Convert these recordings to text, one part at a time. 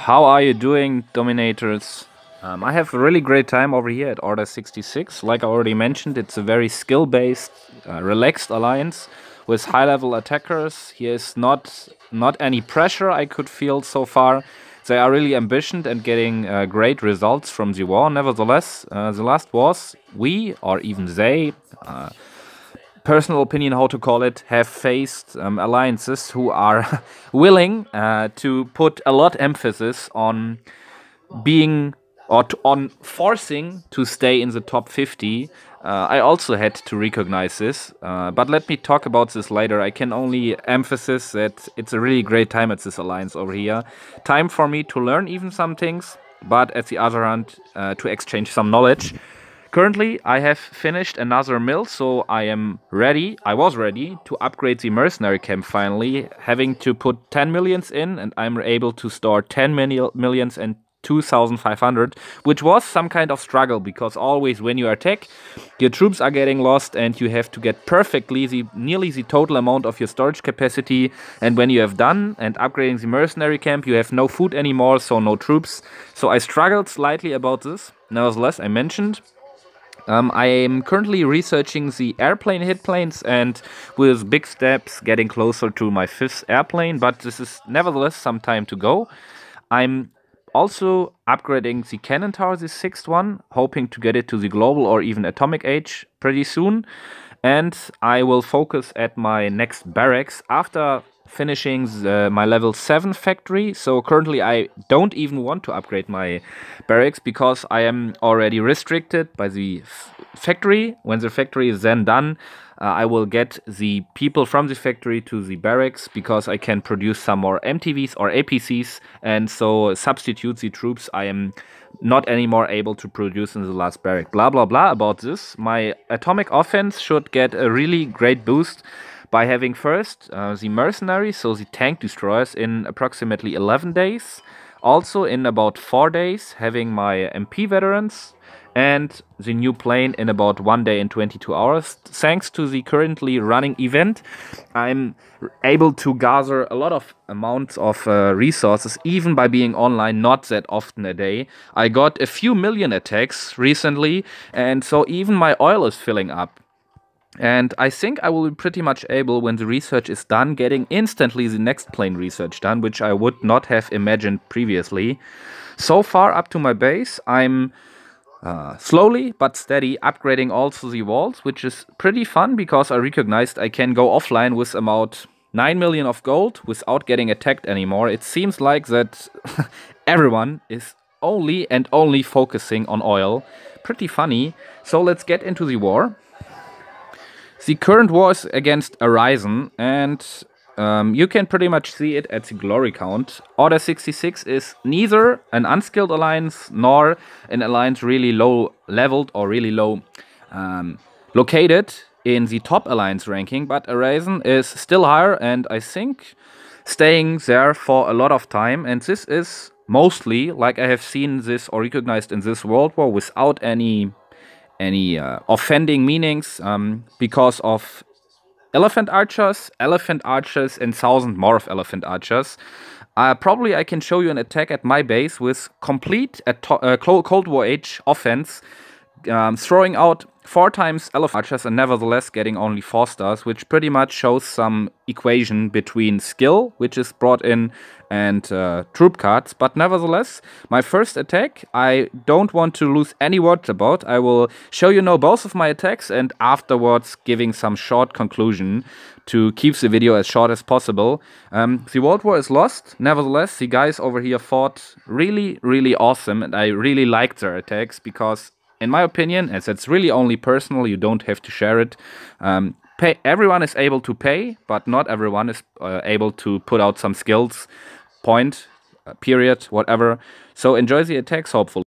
How are you doing, Dominators? I have a really great time over here at Order 66. Like I already mentioned, it's a very skill-based, relaxed alliance with high-level attackers. Here is not any pressure I could feel so far. They are really ambitious and getting great results from the war. Nevertheless, the last wars, we, or even they, personal opinion how to call it, have faced alliances who are willing to put a lot emphasis on being on forcing to stay in the top 50. I also had to recognize this, but let me talk about this later. I can only emphasize that it's a really great time at this alliance over here. Time for me to learn even some things, but at the other hand, to exchange some knowledge. Currently, I have finished another mill, so I am ready. I was ready to upgrade the mercenary camp finally, having to put 10 millions in, and I'm able to store 10 millions and 2,500, which was some kind of struggle, because always when you attack, your troops are getting lost and you have to get perfectly nearly the total amount of your storage capacity, and when you have done and upgrading the mercenary camp, you have no food anymore, so no troops. So I struggled slightly about this. Nevertheless, I mentioned I am currently researching the airplane hit planes and with big steps getting closer to my 5th airplane, but this is nevertheless some time to go. I'm also upgrading the cannon tower, the 6th one, hoping to get it to the global or even atomic age pretty soon. And I will focus at my next barracks after finishing my level 7 factory. So currently I don't even want to upgrade my barracks because I am already restricted by the factory. When the factory is then done, I will get the people from the factory to the barracks because I can produce some more MTVs or APCs and so substitute the troops I am not anymore able to produce in the last barrack. Blah blah blah about this. My atomic offense should get a really great boost by having first the mercenaries, so the tank destroyers, in approximately 11 days. Also in about 4 days having my MP veterans and the new plane in about 1 day and 22 hours. Thanks to the currently running event, I'm able to gather a lot of amounts of resources, even by being online not that often a day. I got a few million attacks recently, and so even my oil is filling up. And I think I will be pretty much able, when the research is done, getting instantly the next plane research done, which I would not have imagined previously. So far up to my base, I'm slowly but steady upgrading also the walls, which is pretty fun because I recognized I can go offline with about 9 million of gold without getting attacked anymore. It seems like that everyone is only focusing on oil. Pretty funny. So let's get into the war. The current war is against Arisen, and you can pretty much see it at the glory count. Order 66 is neither an unskilled alliance nor an alliance really low leveled or really low located in the top alliance ranking, but Arisen is still higher and I think staying there for a lot of time, and this is mostly, like I have seen this or recognized in this World War, without any offending meanings, because of elephant archers, and 1,000 more of elephant archers. Probably I can show you an attack at my base with complete Cold War age offense, throwing out 4 times elephant archers and nevertheless getting only 4 stars, which pretty much shows some equation between skill, which is brought in, and troop cards. But nevertheless, my first attack, I don't want to lose any words about. I will show you now both of my attacks and afterwards giving some short conclusion to keep the video as short as possible. The World War is lost. Nevertheless, the guys over here fought really, really awesome, and I really liked their attacks because, in my opinion, as it's really only personal, you don't have to share it. Everyone is able to pay, but not everyone is able to put out some skills, point, period, whatever. So enjoy the attacks, hopefully.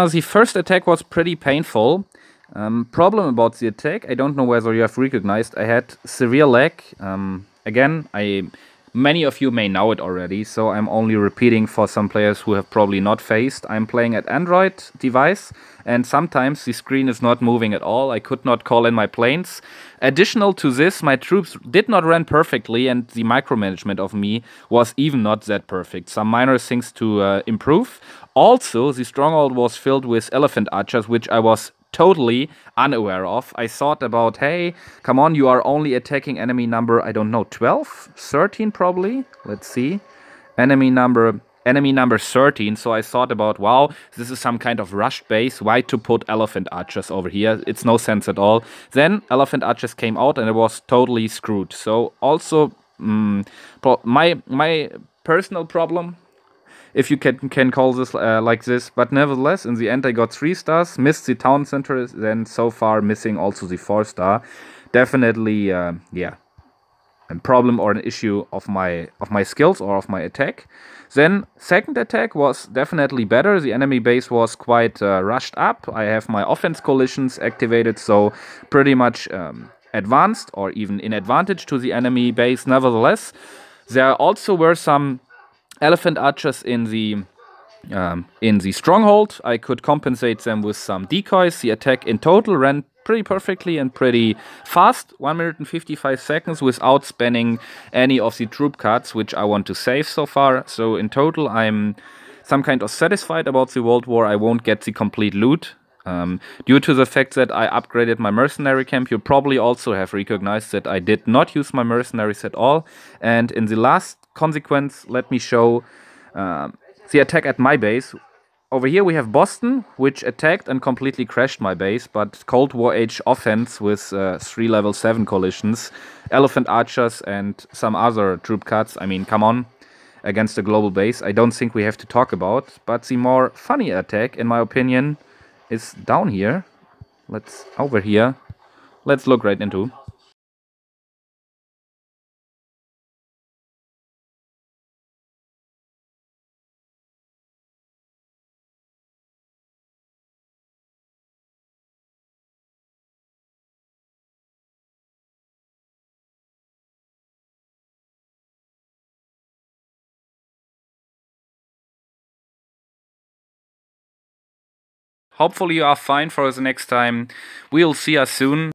The first attack was pretty painful. Problem about the attack, I don't know whether you have recognized, I had severe lag. Again, many of you may know it already, so I'm only repeating for some players who have probably not faced. I'm playing at Android device, and sometimes the screen is not moving at all. I could not call in my planes. Additional to this, my troops did not run perfectly, and the micromanagement of me was even not that perfect. Some minor things to improve. Also, the stronghold was filled with elephant archers, which I was totally unaware of. I thought about, hey, come on, you are only attacking enemy number, I don't know, 12? 13 probably? Let's see. Enemy number 13. So I thought about, wow, this is some kind of rushed base. Why to put elephant archers over here? It's no sense at all. Then elephant archers came out and I was totally screwed. So also my personal problem, if you can call this like this. But nevertheless, in the end, I got 3 stars, missed the town center, then so far missing also the 4-star. Definitely, yeah, a problem or an issue of my skills or of my attack. Then second attack was definitely better. The enemy base was quite rushed up. I have my offense collisions activated, so pretty much advanced or even in advantage to the enemy base. Nevertheless, there also were some elephant archers in the stronghold. I could compensate them with some decoys. The attack in total ran pretty perfectly and pretty fast, 1 minute and 55 seconds, without spending any of the troop cards, which I want to save so far. So in total, I'm some kind of satisfied about the World War. I won't get the complete loot. Due to the fact that I upgraded my mercenary camp, you probably also have recognized that I did not use my mercenaries at all. And in the last consequence, let me show the attack at my base. Over here we have Boston, which attacked and completely crashed my base, but Cold War age offense with 3 level 7 collisions, elephant archers and some other troop cards. I mean, come on, against a global base, I don't think we have to talk about. But the more funny attack, in my opinion, is down here. Over here. Let's look right into. Hopefully you are fine for the next time. We'll see us soon.